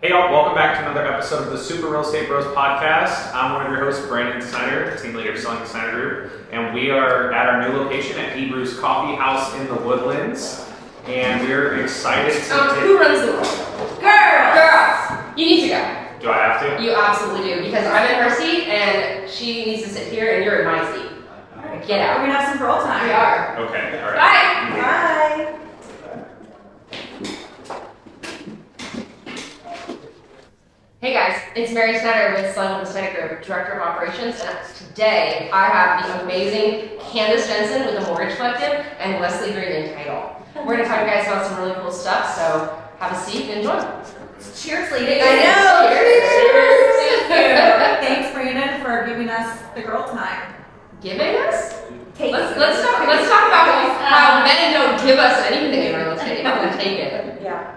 Hey y'all, welcome back to another episode of the Super Real Estate Bros podcast. I'm one of your hosts, Brandon Snyder, team leader selling the Snyder Group, and we are at our new location at Hebrew's Coffee House in the Woodlands, and we're excited to who runs the world? Girls! You need to go. Do I have to? You absolutely do, because I'm in her seat, and she needs to sit here, and you're in my seat. Right. Get out. We're gonna have some girl time. We are. Okay, alright. Bye. Bye. Hey guys, it's Mary Snyder with the Snyder Group, Director of Operations, and today I have the amazing Candice Jansen with the Mortgage Collective and Lesley Green in title. We're going to talk to you guys about some really cool stuff, so have a seat and enjoy. Cheers, ladies. I know. Cheers. Thank you. Thanks, Brandon, for giving us the girl time. Giving us? Let's talk about how men don't give us anything in real estate. They take it.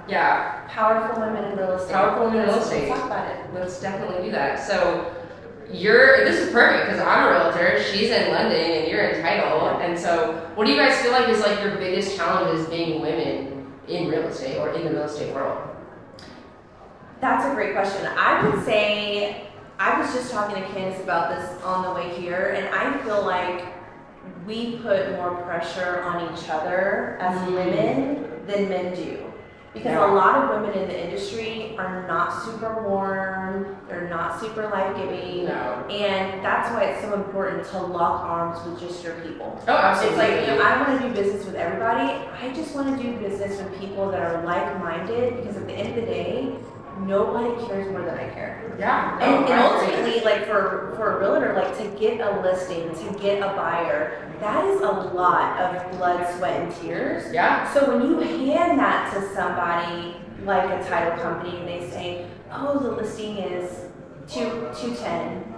Yeah. Powerful women in real estate. Powerful women in real estate. Let's talk about it. Let's definitely do that. So this is perfect because I'm a realtor, she's in London, and you're in title. And so what do you guys feel like is like your biggest challenges being women in real estate or in the real estate world? That's a great question. I would say, I was just talking to Candice about this on the way here, and I feel like we put more pressure on each other as women than men do. Because a lot of women in the industry are not super warm, they're not super life-giving, and that's why it's so important to lock arms with just your people. Oh, absolutely. It's like, I don't want to do business with everybody, I just want to do business with people that are like-minded, because at the end of the day, nobody cares more than I care. Yeah. And ultimately, like for a realtor, like to get a listing, to get a buyer, that is a lot of blood, sweat, and tears. Yeah. So when you hand that to somebody like a title company and they say, oh, the listing is 210.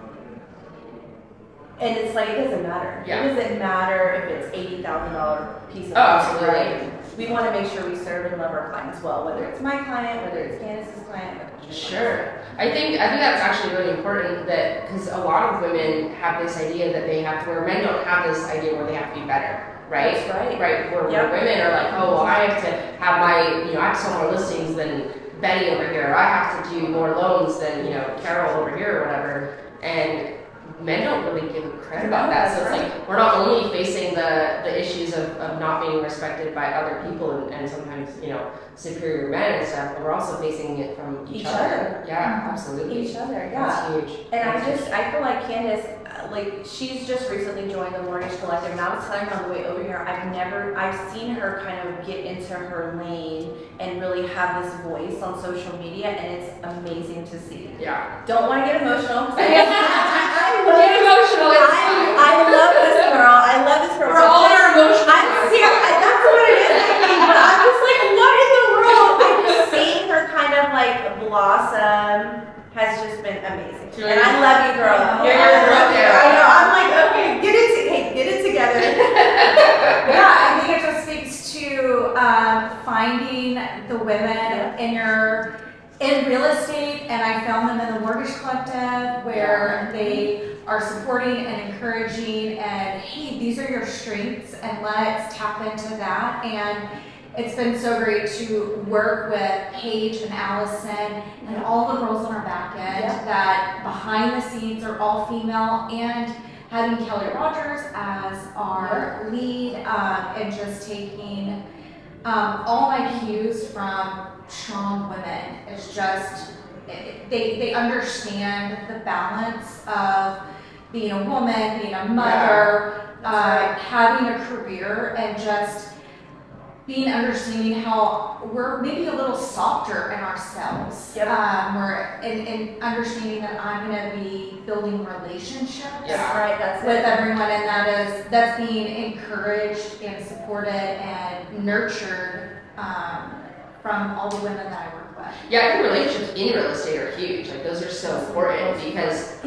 And it's like, it doesn't matter. Yeah. It doesn't matter if it's $80,000 piece of absolutely. right? We want to make sure we serve and love our clients well, whether it's my client, whether it's Candice's client. Sure. I think that's actually really important that because a lot of women have this idea that they have to, where men don't have this idea where they have to be better, right? That's right. Right. Where women are like, oh, well, I have to have I have to sell more listings than Betty over here. Or I have to do more loans than Carol over here or whatever. And men don't really give a credit about that. So it's like we're not only facing the issues of not being respected by other people and sometimes superior men and stuff, but we're also facing it from each other. Yeah, absolutely. Each other, yeah. That's huge. And I feel like Candice, like she's just recently joined the Mortgage Collective, and I was telling her on the way over here, I've seen her kind of get into her lane and really have this voice on social media, and it's amazing to see. Yeah. Don't want to get emotional. Get emotional. I love this girl. I love this girl. We're all our emotional. I'm serious. That's what it is. But I'm just like, what in the world? I'm just seeing her kind of like blossom has just been amazing. And I love you, girl. You're your girl there. I know. I'm like, okay, get it together. Yeah, I think it just speaks to finding the women in real estate, and I found them in the Mortgage Collective where they are supporting and encouraging and hey, these are your strengths and let's tap into that. And it's been so great to work with Paige and Allison and all the girls on our back end that behind the scenes are all female, and having Kelly Rogers as our lead and just taking all my cues from strong women. It's just, they understand the balance of being a woman, being a mother, having a career, and just being understanding how we're maybe a little softer in ourselves. We're in understanding that I'm going to be building relationships with everyone, and that's being encouraged and supported and nurtured from all the women that I work with. Yeah, I think relationships in real estate are huge. Like those are so important because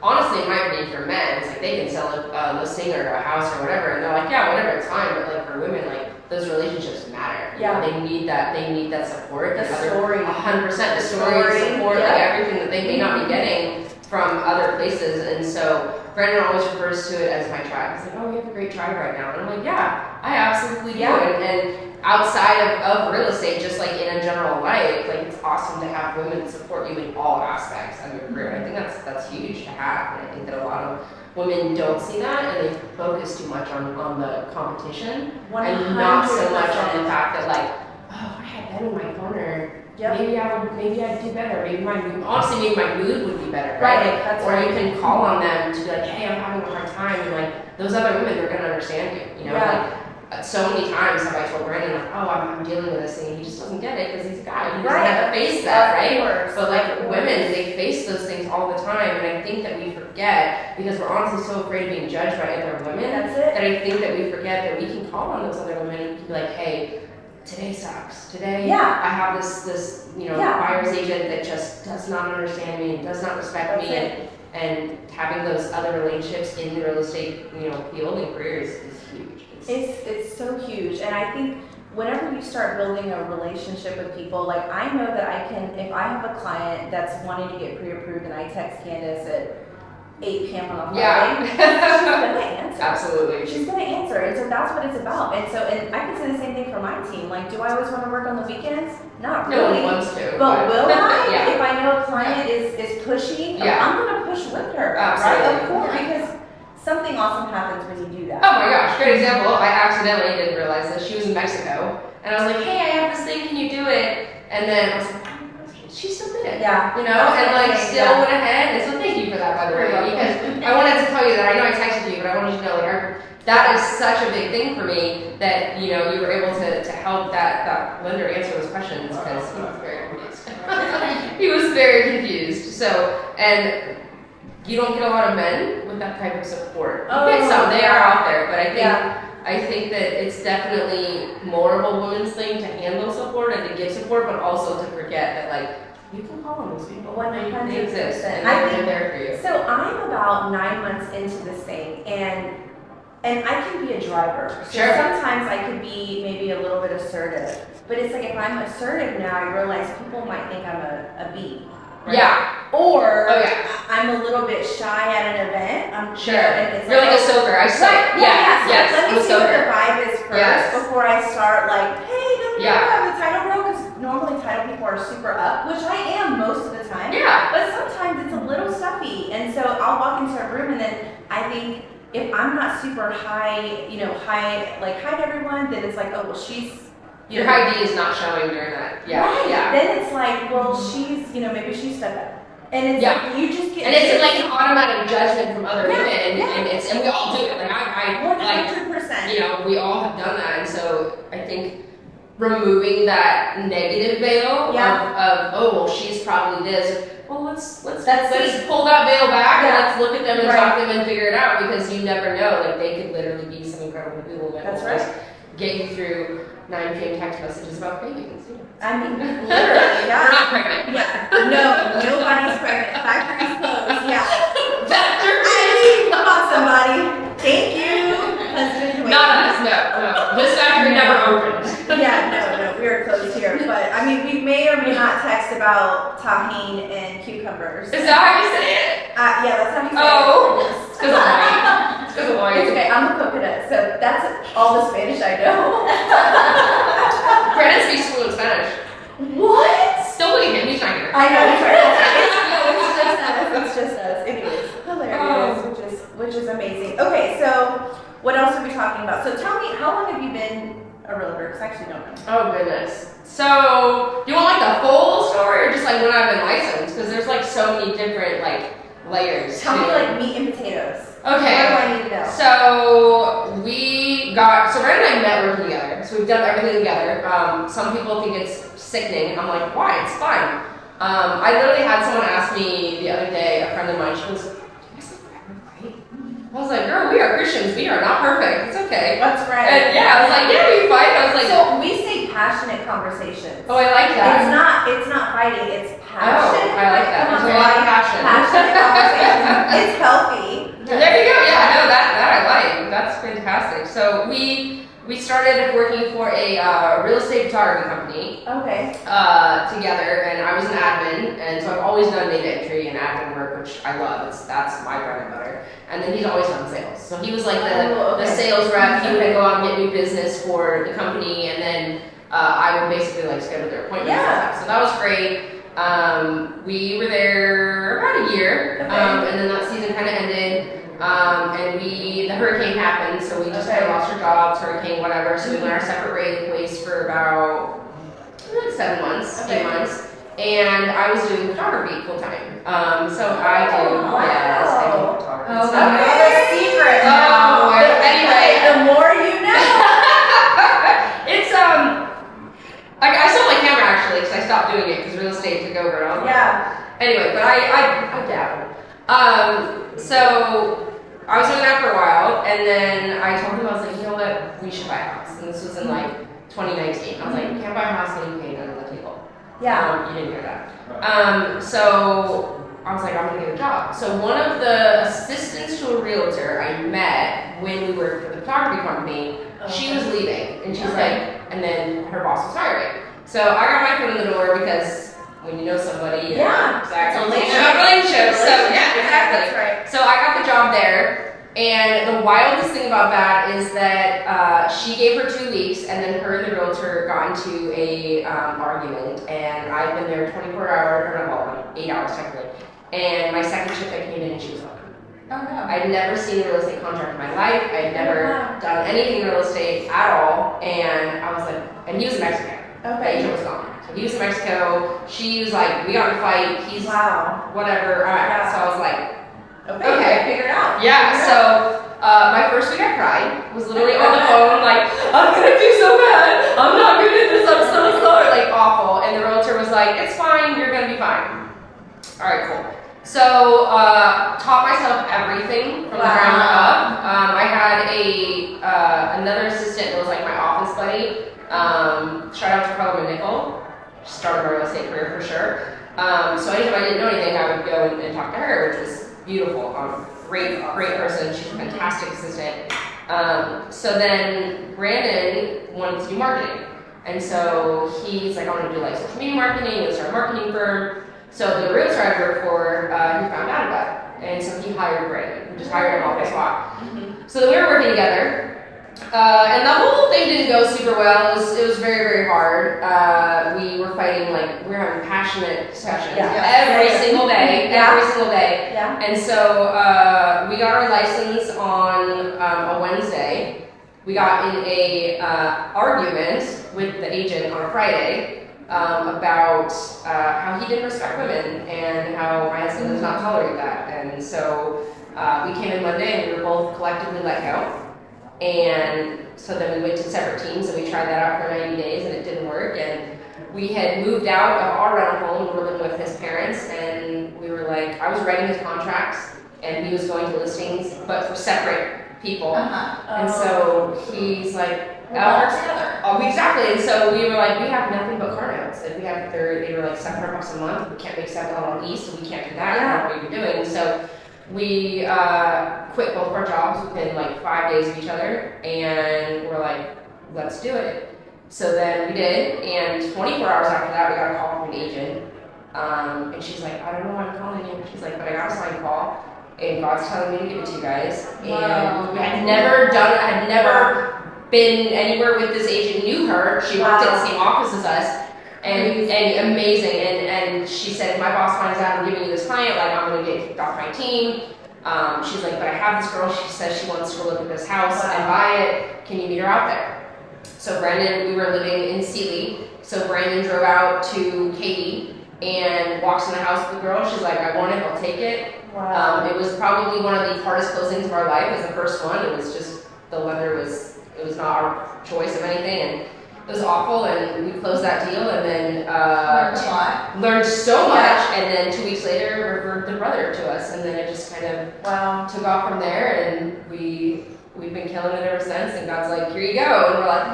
honestly, in my opinion, for men, it's like they can sell a listing or a house or whatever, and they're like, yeah, whatever, it's fine. But like for women, like those relationships matter. They need that support. The story. 100%. The story, support, like everything that they may not be getting from other places. And so Brandon always refers to it as my tribe. He's like, oh, we have a great tribe right now. And I'm like, yeah, I absolutely do. And outside of real estate, just like in a general life, like it's awesome to have women support you in all aspects of your career. I think that's huge to have, and I think that a lot of women don't see that, and they focus too much on the competition, and not so much on the fact that like, oh, I had Ben in my corner. Yep. Maybe I'd do better. Maybe my mood would be better, Right, right? that's Or right. you can call on them to be like, hey, I'm having a hard time, and like those other women, they're gonna understand you. You know, Yeah. like so many times have I told Brandon like, oh, I'm dealing with this thing, and he just doesn't get it because he's a guy. He doesn't Right. have to face that, right? Of course. But like Of course. women, they face those things all the time, and I think that we forget because we're honestly so afraid of being judged by other women. That's it. That I think that we forget that we can call on those other women and we can be like, hey, today sucks. Today, Yeah. I have this Yeah. buyer's agent that just does not understand me, does not respect That's me, it. and having those other relationships in the real estate, field and career is huge. It's so huge, and I think whenever you start building a relationship with people, like I know that I can, if I have a client that's wanting to get pre-approved and I text Candice at 8 p.m. on a Friday, Yeah. she's gonna answer. Absolutely. She's gonna answer, and so that's what it's about. And I can say the same thing for my team. Like, do I always want to work on the weekends? Not No really. one wants to. But will I? Yeah. If I know a client is pushing, Yeah. I'm gonna push with her. Absolutely. Right? Of course, because something awesome happens when you do that. Oh my gosh, great example. I accidentally didn't realize that she was in Mexico, and I was like, hey, I have this thing, can you do it? And then I was like, she submitted. Yeah. And That's like amazing, still yeah. went ahead. And so thank you for that, by the way, because I wanted to tell you that. I know I texted you, but I wanted you to know that is such a big thing for me that you were able to help that lender answer those questions because he was very confused. He was very confused. So and you don't get a lot of men with that type of support. You get some, they are out there, but I think that it's definitely more of a woman's thing to handle support and to give support, but also to forget that like you can call on those people. 100%. They exist and I they're think there for you. so. I'm about 9 months into this thing, and I can be a driver. So Sure. sometimes I could be maybe a little bit assertive, but it's like if I'm assertive now, I realize people might think I'm a B. Right? Yeah. Or Oh, yeah. I'm a little bit shy at an event. I'm Sure. and it's You're like a oh, soaker. I saw right, it. yeah. So Yes. let I'm me a see what the soaker. vibe is first Yes. before I start like, hey, let me Yeah. have the title bro, because normally title people are super up, which I am most of the time. Yeah. But sometimes it's a little stuffy, and so I'll walk into a room, and then I think if I'm not super high, hi to everyone, then it's like, oh well, she's. Your high D is not showing during that. Yeah. Right. Yeah. Then it's like, well, she's, maybe she's stuck up. And it's Yeah. like, you just get. And it's like an automatic judgment from other Yeah, women, yeah. and we all do it. Like I 100%. we all have done that, and so I think removing that negative veil of oh well she's probably this. Well let's pull that veil back and let's look at them and talk to them and figure it out because you never know. Like they could literally be some incredible people that That's will right. just get you through 9 p.m. text messages about cravings. I mean, literally, yeah. We're not pregnant. Yeah. No, nobody's pregnant. Factory's closed. Yeah. Factory. I mean, come on, somebody. Thank you. Husband. Not us, no. This factory never opened. Yeah, no, we are closed here. But I mean, we may or may not text about tahini and cucumbers. Is that how you say it? Yeah, that's how you say Oh, it. it's because of white. It's because of white. It's okay, I'm a coconut, so that's all the Spanish I know. Brandon speaks fluent Spanish. What? Still look at him, he's not here. I know, it's right. It's just us. Anyways, hilarious, which is amazing. Okay, so what else are we talking about? So tell me, how long have you been a realtor? Because I actually don't know. Oh goodness. So, do you want like the full story or just like when I've been licensed? Because there's like so many different like layers. Tell me to- like meat and potatoes. Okay. What do I need to know? So Brandon and I met working together. So we've done everything together. Some people think it's sickening. I'm like, why? It's fine. I literally had someone ask me the other day, a friend of mine, she goes, "You guys look right?" I was like, girl, we are Christians. We are not perfect. It's okay. What's right? And yeah, I was like, yeah, we fight. I was like, So we say passionate conversations. oh, I like that. It's not fighting. It's passion. Oh, I like that. Come on, There's a lot of guys. passion. Passionate conversations. It's healthy. There you go. Yeah, no, that I like. That's fantastic. So we started working for a real estate photography company Okay. together, and I was an admin, and so I've always done data entry and admin work, which I love. That's my bread and butter. And then he's always done sales. So he was like the sales rep. He would go out and get new business for the company, and then I would basically like schedule their appointments and stuff. that was great. We were there about a year, and then that season kind of ended. And the hurricane happened, so we just kind of lost our jobs, hurricane, whatever. So we went our separate ways for about 7 months, 8 months. And I was doing photography full time. So I do, yes, I do photography. Oh, that's a secret. Anyway, The more you know. it's I sold my camera actually because I stopped doing it because real estate took over. And I was like, anyway, but I dabble. So I was doing that for a while, and then I told him, I was like, you know what, we should buy a house. And this was in like 2019. I was like, you can't buy a house when you pay under the table. Yeah. You didn't hear that. So I was like, I'm gonna get a job. So one of the assistants to a realtor I met when we worked for the photography company, she was leaving, and she's like, and then her boss was hiring. So I got my foot in the door because when you know somebody, exactly, It's a relationship. So yeah, exactly. That's right. So I got the job there, and the wildest thing about that is that she gave her 2 weeks, and then her and the realtor got into a argument, and I've been there 24 hours, or not, 8 hours technically. And my second shift I came in and she was gone. Oh no. I'd never seen a real estate contract in my life. I'd never done anything in real estate at all. And I was like, and he was in Mexico. The agent was gone. So he was in Mexico. She was like, we got in a fight. He's whatever. So I was like, okay, figure it out. Yeah. So my first week I cried. Was literally on the phone like, I'm gonna do so bad. I'm not good at this. I'm so sorry. Like awful. And the realtor was like, it's fine. You're gonna be fine. All right, cool. So, taught myself everything from the ground up. I had another assistant that was like my office buddy. Shout out to Carla Nickel. She started my real estate career for sure. So anytime I didn't know anything, I would go and talk to her, which was beautiful. Great person. She's a fantastic assistant. So then Brandon wanted to do marketing. And so he's like, I want to do like social media marketing and start a marketing firm. So the realtor I worked for, he found out about it, and so he hired Brandon. He just hired him off the spot. So then we were working together, and the whole thing didn't go super well. It was very, very hard. We were fighting, like, we were having passionate discussions every single day, every single day. And so we got our license on a Wednesday. We got in a argument with the agent on a Friday. About how he didn't respect women and how my husband does not tolerate that. And so we came in Monday and we were both collectively let go. And so then we went to separate teams and we tried that out for 90 days and it didn't work. And we had moved out of our rental home and we were living with his parents, and we were like, I was writing his contracts and he was going to listings, but for separate people. And so he's like, exactly. And so we were like, we have nothing but car notes. And they were like $700 a month. We can't make $7 on lease, so we can't do that. I don't know what we were doing. So we quit both of our jobs within like 5 days of each other, and we're like, let's do it. So then we did, and 24 hours after that, we got a call from an agent. And she's like, I don't know why I'm calling you. She's like, but I got a signed call, and God's telling me to give it to you guys. And I had never been anywhere with this agent, knew her. She worked at the same office as us, and amazing. And she said, if my boss finds out I'm giving you this client, like I'm gonna get kicked off my team. She's like, but I have this girl. She says she wants to go look at this house and buy it. Can you meet her out there? So Brandon, we were living in Sealy. So Brandon drove out to Katy and walks in the house with the girl. She's like, I want it. I'll take it. It was probably one of the hardest closings of our life. It was the first one. It was just the lender was. It was not our choice of anything, and it was awful, and we closed that deal, and then learned so much, and then 2 weeks later referred the brother to us, and then it just kind of took off from there, and we've been killing it ever since, and God's like, here you go, and we're like,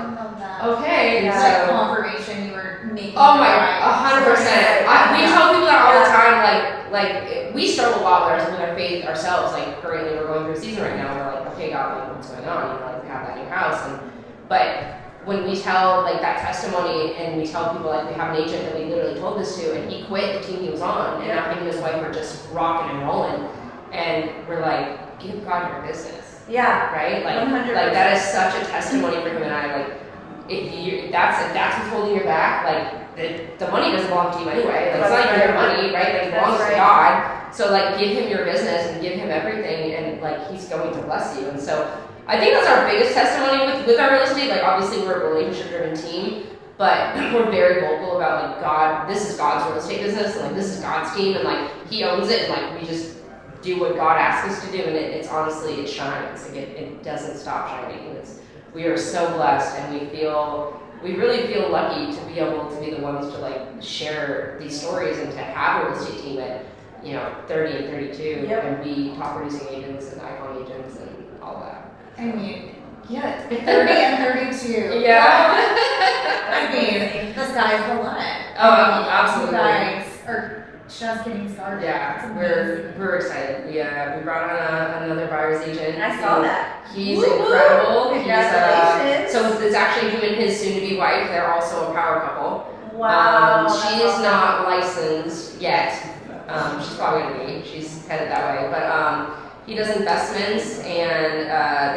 okay. It's so, like confirmation you were making. Oh my, 100%. We tell people that all the time, like we struggle a lot with our faith ourselves, like currently we're going through a season right now, and we're like, okay, God, like what's going on, you know, like we have that new house, but when we tell like that testimony and we tell people like we have an agent that we literally told this to, and he quit the team he was on, and now him and his wife are just rocking and rolling, and we're like, give God your business. Yeah. Right? Like, 100%. like that is such a testimony for him and I. Like that's what's holding you back, like the money doesn't belong to you anyway. Like, it's not even your money, right? Like, it belongs to God. So like, give him your business and give him everything, and like, he's going to bless you. And so I think that's our biggest testimony with our real estate. Like, obviously we're a relationship-driven team, but we're very vocal about like, God, this is God's real estate business, and like, this is God's team, and like, he owns it, and like, we just do what God asks us to do, and it's honestly, it shines. Like, it doesn't stop shining. We are so blessed, and we really feel lucky to be able to be the ones to like share these stories and to have a real estate team at 30 and 32 and be top producing agents and icon agents and all that. I mean, yeah, 30 and 32. Yeah. I mean, the sky's the limit. Oh, absolutely. You guys are just getting started. Yeah, we're excited. We brought on another buyer's agent. I saw that. He's Woo-hoo. incredible. Congratulations. So it's actually him and his soon-to-be wife. They're also a power couple. Wow. She that's is awesome. not licensed yet. She's probably gonna be. She's headed that way. But he does investments, and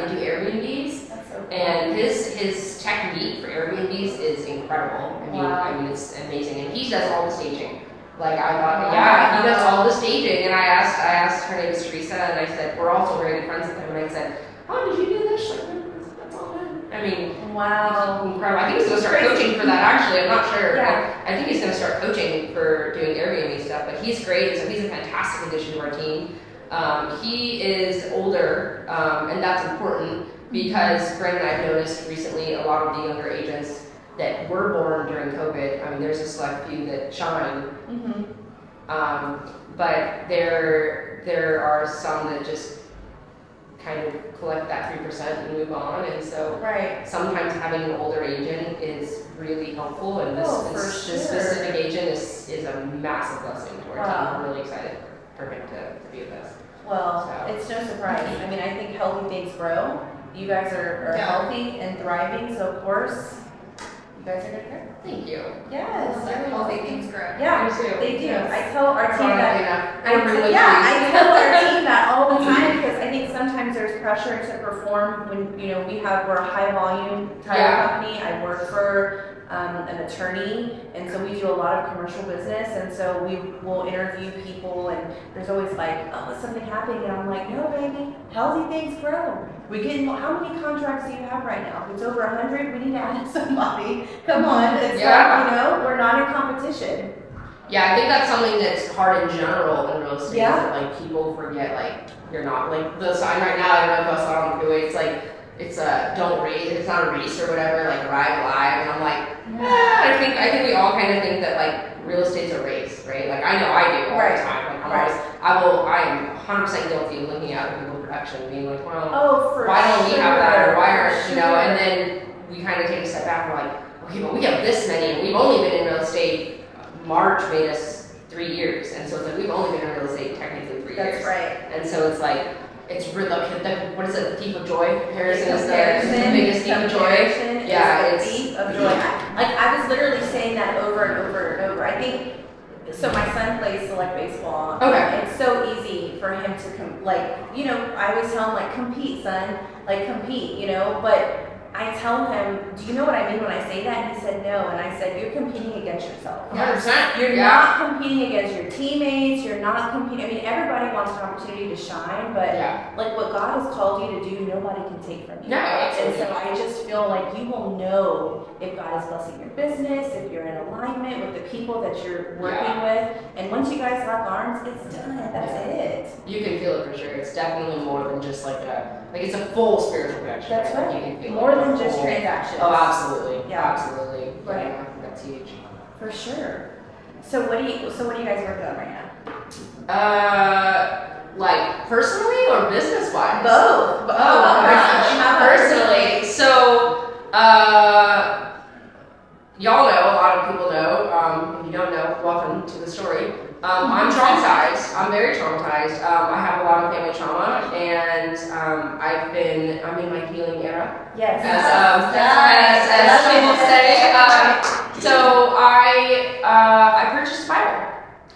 they do Airbnbs. That's so cool. And his technique for Airbnbs is incredible. I mean, it's amazing. And he does all the staging. Like, I thought, he does all the staging. And I asked, her name is Teresa, and I said, we're also very good friends with him. And I said, oh, did you do this? Like, that's all good. I mean, wow. incredible. I think he's going to start coaching for that, actually. I'm not sure. Yeah. I think he's going to start coaching for doing Airbnb stuff. But he's great. So he's a fantastic addition to our team. He is older, and that's important because Brandon and I have noticed recently a lot of the younger agents that were born during COVID. I mean, there's a select few that shine, but there are some that just kind of collect that 3% and move on. And so sometimes having an older agent is really helpful. And this specific agent is a massive blessing to our team. We're really excited for him to be with us. Well, it's no surprise. I mean, I think healthy things grow. You guys are healthy and thriving, so of course, you guys are gonna grow. Thank you. Yes, Healthy things grow. Yeah, Me too. they do. Yes. I tell our team that. I I tell our team that all the time because I think sometimes there's pressure to perform when we're a high volume title company. I work for an attorney, and so we do a lot of commercial business, and so we will interview people, and there's always like, oh, is something happening? And I'm like, no, baby, healthy things grow. How many contracts do you have right now? If it's over 100, we need to add somebody. Come on, it's like, we're not in competition. Yeah, I think that's something that's hard in general in real estate. Yeah. That, like, people forget, like, you're not, like, the sign right now, I don't know if I saw it on the freeway, it's like, it's a don't race, it's not a race or whatever, like arrive live, and I'm like, I think we all kind of think that like real estate's a race, right? Like I know I do all the time. Like I am 100% guilty of looking at other people's production, being like, well, why don't we have that, or why aren't and then we kind of take a step back and we're like, okay, but we have this many, and we've only been in real estate. March made us 3 years, and so it's like we've only been in real estate technically 3 years. That's right. And so it's like. It's really what is it? The thief of joy comparison is the biggest thief of joy. Yeah, it's the thief of joy. I was literally saying that over and over and over. I think so. My son plays select baseball. Okay. It's so easy for him to I always tell him like compete, son, like compete, But I tell him, do you know what I mean when I say that? And he said no, and I said you're competing against yourself. 100%. You're not competing against your teammates. You're not competing. I mean, everybody wants an opportunity to shine, but like what God has called you to do, nobody can take from you. Yeah, And so I just feel like you will know if God is blessing your business, if you're in alignment with the people that you're working with, and once you guys lock arms, it's done. That's it. You can feel it for sure. It's definitely more than just it's a full spiritual connection. That's right. You can feel More than full, just transactions. Oh, absolutely. Yeah. Absolutely. Right. Yeah, that's huge. For sure. So what are you guys working on right now? Like personally or business wise? Both. Oh gosh. Personally. So y'all know, a lot of people know, if you don't know, welcome to the story. I'm traumatized. I'm very traumatized. I have a lot of family trauma, and I'm in my healing era. Yes. As people say. So I purchased a Bible.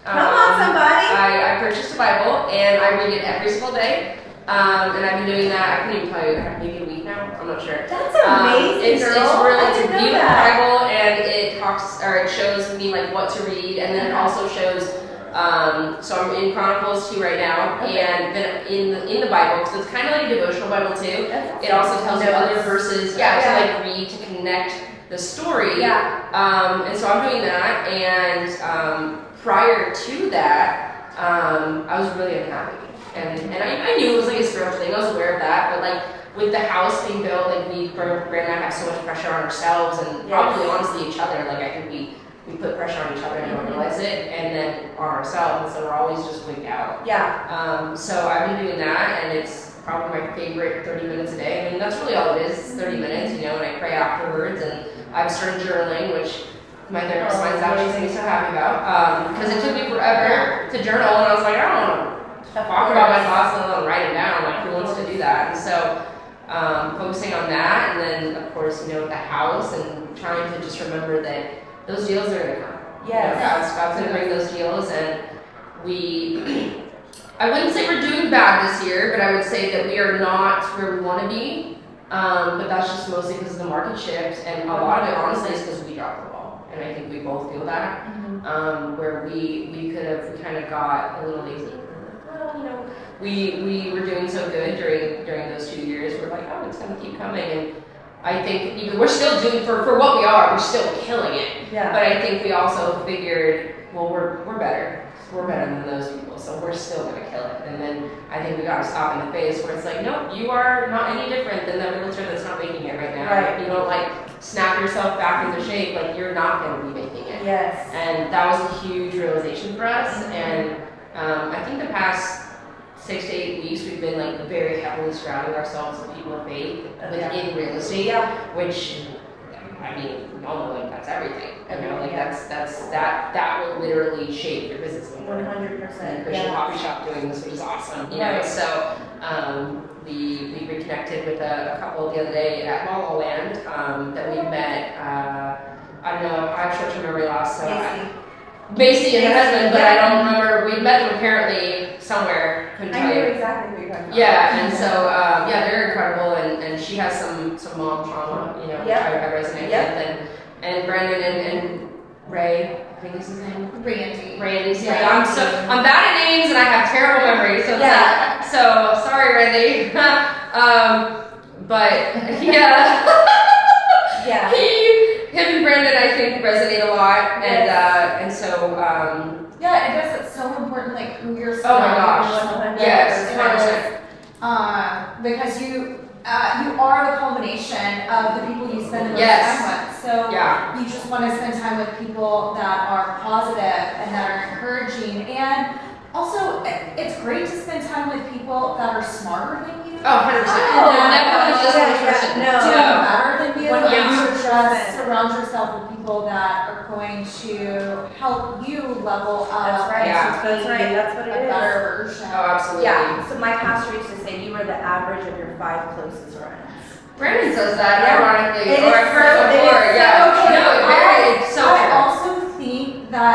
Come on, somebody. I purchased a Bible, and I read it every single day. And I've been doing that. I couldn't even tell you, maybe a week now. I'm not sure. That's amazing, It's girl. really I it's a didn't know beautiful that. Bible, and it shows me like what to read, and then it also shows. So I'm in Chronicles 2 right now, Okay. and then in the Bible, because it's kind of like a devotional Bible too. That's It also tells you Notes. other verses, Yeah. to like read to connect the story. Yeah. And so I'm doing that, and prior to that, I was really unhappy, and I knew it was like a spiritual thing. I was aware of that, but like with the house being built, like Brandon and I have so much pressure on ourselves, and probably honestly each other. Like I think we put pressure on each other and don't realize it, and then on ourselves, and so we're always just wigged out. Yeah. So I've been doing that, and it's probably my favorite 30 minutes a day. I mean, that's really all it is, it's 30 minutes, and I pray afterwards, and I've started journaling, which my therapist finds out, she's gonna be so happy about, because it took me forever to journal, and I was like, I don't want to talk about my thoughts, let alone write it down, like, who wants to do that? And so, focusing on that, and then, of course, the house, and trying to just remember that those deals are gonna come. Yes. God's gonna bring those deals, and I wouldn't say we're doing bad this year, but I would say that we are not where we want to be. But that's just mostly because of the market shift, and a lot of it honestly is because we dropped the ball, and I think we both feel that. Where we kind of got a little lazy. Well, we were doing so good during those 2 years. We're like, oh, it's gonna keep coming, and I think even we're still doing for what we are, we're still killing it. Yeah. But I think we also figured, well, we're better. We're better than those people, so we're still gonna kill it. And then I think we gotta stop in the face where it's like, nope, you are not any different than the realtor that's not making it right now. Right. If you don't like snap yourself back into shape, like you're not gonna be making it. Yes. And that was a huge realization for us. And I think the past 6 to 8 weeks, we've been like very heavily surrounding ourselves with people of faith within real estate, which, I mean, we all know like that's everything. Like that will literally shape your business. 100%. Christian coffee shop doing this, which is awesome. So we reconnected with a couple the other day at La La Land that we met. I don't know, I have short-term memory loss, so Macy and her husband, but I don't remember. We met them apparently somewhere. Couldn't tell I you. knew exactly what you're talking about. Yeah, and so they're incredible, and she has some mom trauma, which I resonate with, and Brandon and Ray, I think is his name. Randy. So I'm bad at names and I have terrible memory. So so sorry, Randy. But him and Brandon, I think, resonate a lot, and so it does. It's so important, like who you're oh my surrounding gosh, yourself with. Because you are the culmination of the people you spend the most time with. So you just want to spend time with people that are positive and that are encouraging, and also it's great to spend time with people that are smarter than you. Oh, 100%. Never just person. Better than you. Yeah. You just surround yourself with people that are going to help you level up. That's right. That's right. That's what it a is. better version. Oh, absolutely. Yeah. So my pastor used to say you are the average of your 5 closest friends. Brandon says that ironically, It or is I've heard so- before. it is It's so I true. also think that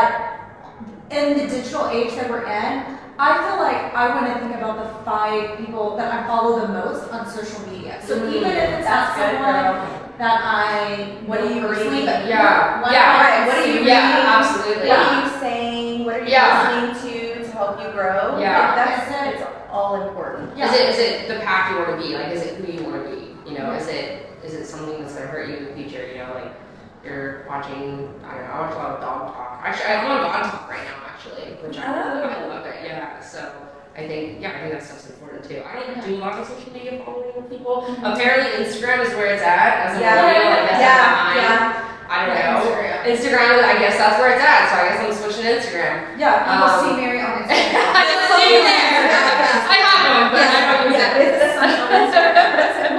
in the digital age that we're in, I feel like I want to think about the 5 people that I follow the most on social media. So even if it's not someone that I What are you personally, reading? but Yeah. Right. What are you reading? Absolutely. What are you saying? What are you listening to help you grow? Yeah. Like it's all important. Yeah. Is it the path you want to be? Like, is it who you want to be? Is it something that's gonna hurt you in the future? Like you're watching. I don't know. I watch a lot of dog talk. Actually, I'm on dog talk right now. Which I love it. Yeah. So I think that stuff's important too. I don't do a lot of social media following with people. Apparently, Instagram is where it's at as a millennial. I guess I don't know. Instagram, I guess that's where it's at. So I guess I'm switching to Instagram. Yeah, people see Mary on Instagram. I see you there. I have one, but I don't use it.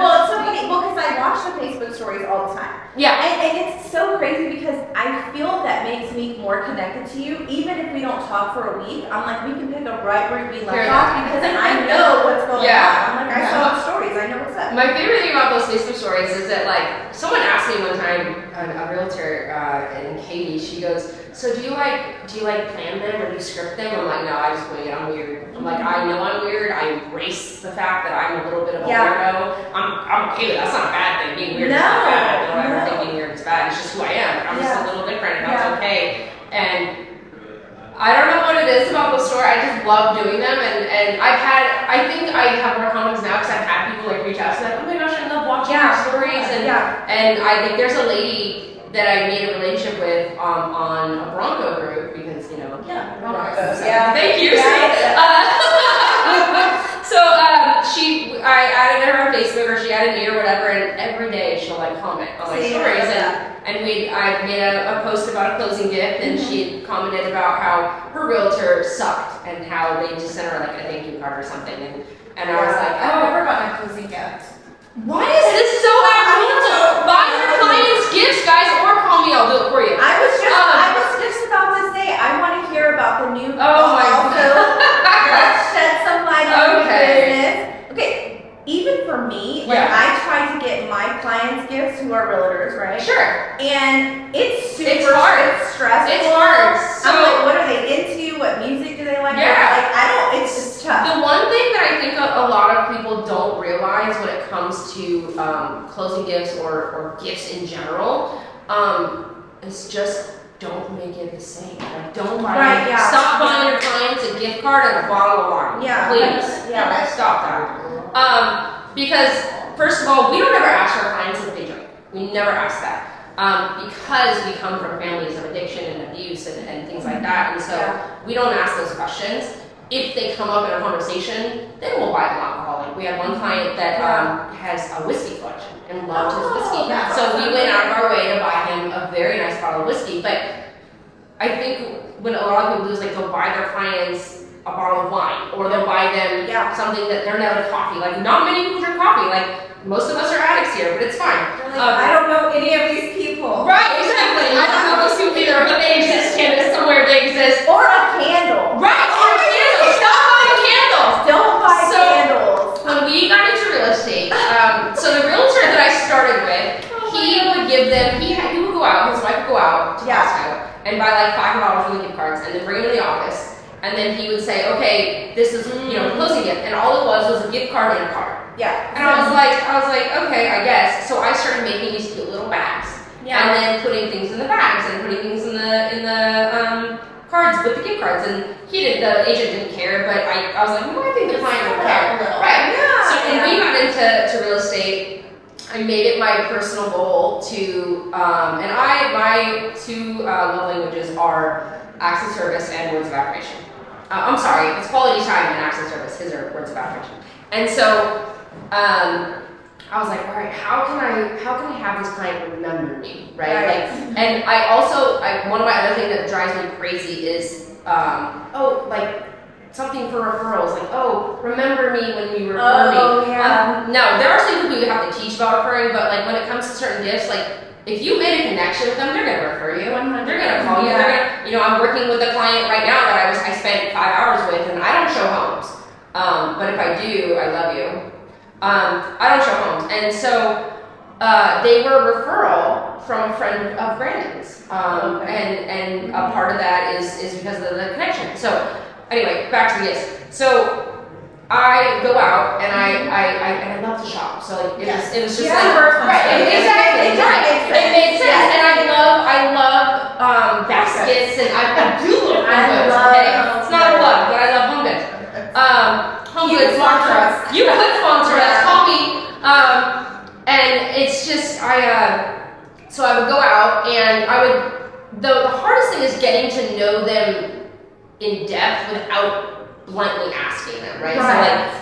Well, it's so funny. Well, because I watch the Facebook stories all the time. Yeah. And it's so crazy because I feel that makes me more connected to you. Even if we don't talk for a week, I'm like, we can pick up right where we left off because I know what's going on. I'm like, I saw the stories. I know what's up. My favorite thing about those Facebook stories is that, like, someone asked me one time, a realtor, and Katie, she goes, So do you like plan them or do you script them? I'm like, no, I just wing it. I'm weird. I'm like, I know I'm weird. I embrace the fact that I'm a little bit of a weirdo. I'm okay with that. That's not a bad thing. Being weird is not bad. I don't ever think being weird is bad. It's just who I am. I'm just a little different, and that's okay. And I don't know what it is about the store. I just love doing them, and I think I have more confidence now because I've had people like reach out to me like, oh my gosh, I love watching your stories, and I think there's a lady that I made a relationship with on a Bronco group because Broncos. Thank you. So I added her on Facebook or she added me or whatever, and every day she'll like comment on my stories, and I made a post about a closing gift, and she had commented about how her realtor sucked and how they just sent her like a thank you card or something, and I was like, I've never gotten a closing gift. Why is this so abnormal? Buy your clients gifts, guys, or call me, I'll do it for you. I was just about to say, I want to hear about the new God. Let's shed some light on your business. Okay, even for me, like I try to get my clients gifts who are realtors, right? Sure. And it's hard. It's stressful. It's hard. So, I'm like, what are they into? What music do they like? It's just tough. The one thing that I think a lot of people don't realize when it comes to closing gifts or gifts in general is just don't make it the same. Like, don't buy stop buying your clients a gift card and a bottle of wine. Yeah. Please. Yeah. Stop that. Because first of all, we don't ever ask our clients if they drink. We never ask that. Because we come from families of addiction and abuse and things like that, and so we don't ask those questions. If they come up in a conversation, then we'll buy them alcohol. Like we had one client that has a whiskey collection and loved his whiskey, so we went out of our way to buy him a very nice bottle of whiskey. But I think when a lot of people do is like they'll buy their clients a bottle of wine, or they'll buy them something that they're not like coffee. Like not many people drink coffee. Like most of us are addicts here, but it's fine. I don't know any of these people. Right, exactly. I don't know those people either, but they exist, Candice, somewhere they exist. Or a candle. Right, or a candle. Stop buying candles. Don't buy candles. When we got into real estate, so the realtor that I started with, he would give them, he would go out, his wife would go out to Costco and buy like $5 worth of gift cards and then bring them to the office. And then he would say, okay, this is, closing gift. And all it was a gift card and a card. Yeah. And I was like, okay, I guess. So I started making these cute little bags. Yeah. And then putting things in the bags and putting things in the cards with the gift cards. And the agent didn't care, but I was like, well, I think the client would care. Right. Yeah. So when we got into real estate, I made it my personal goal to, my two love languages are acts of service and words of affirmation. I'm sorry, it's quality time and acts of service. His are words of affirmation. And so, I was like, all right, how can I have this client remember me, right? Like, and I also, one of my other things that drives me crazy is, something for referrals, like, remember me when you refer me. Yeah. No, there are some people you have to teach about referring, but like when it comes to certain gifts, like if you made a connection with them, they're gonna refer you, and they're gonna call you. They're gonna, I'm working with a client right now that I spent 5 hours with, and I don't show homes, but if I do, I love you. I don't show homes, and so they were a referral from a friend of Brandon's, and a part of that is because of the connection. So anyway, back to the gifts. So I go out and I love to shop. So like it was just exactly. It made sense, and I love baskets, and I do love home goods. Okay, it's not a love, but I love home goods. Home goods sponsor us. You could sponsor us. Call me. And it's just so I would go out and I would. The hardest thing is getting to know them in depth without bluntly asking them, right?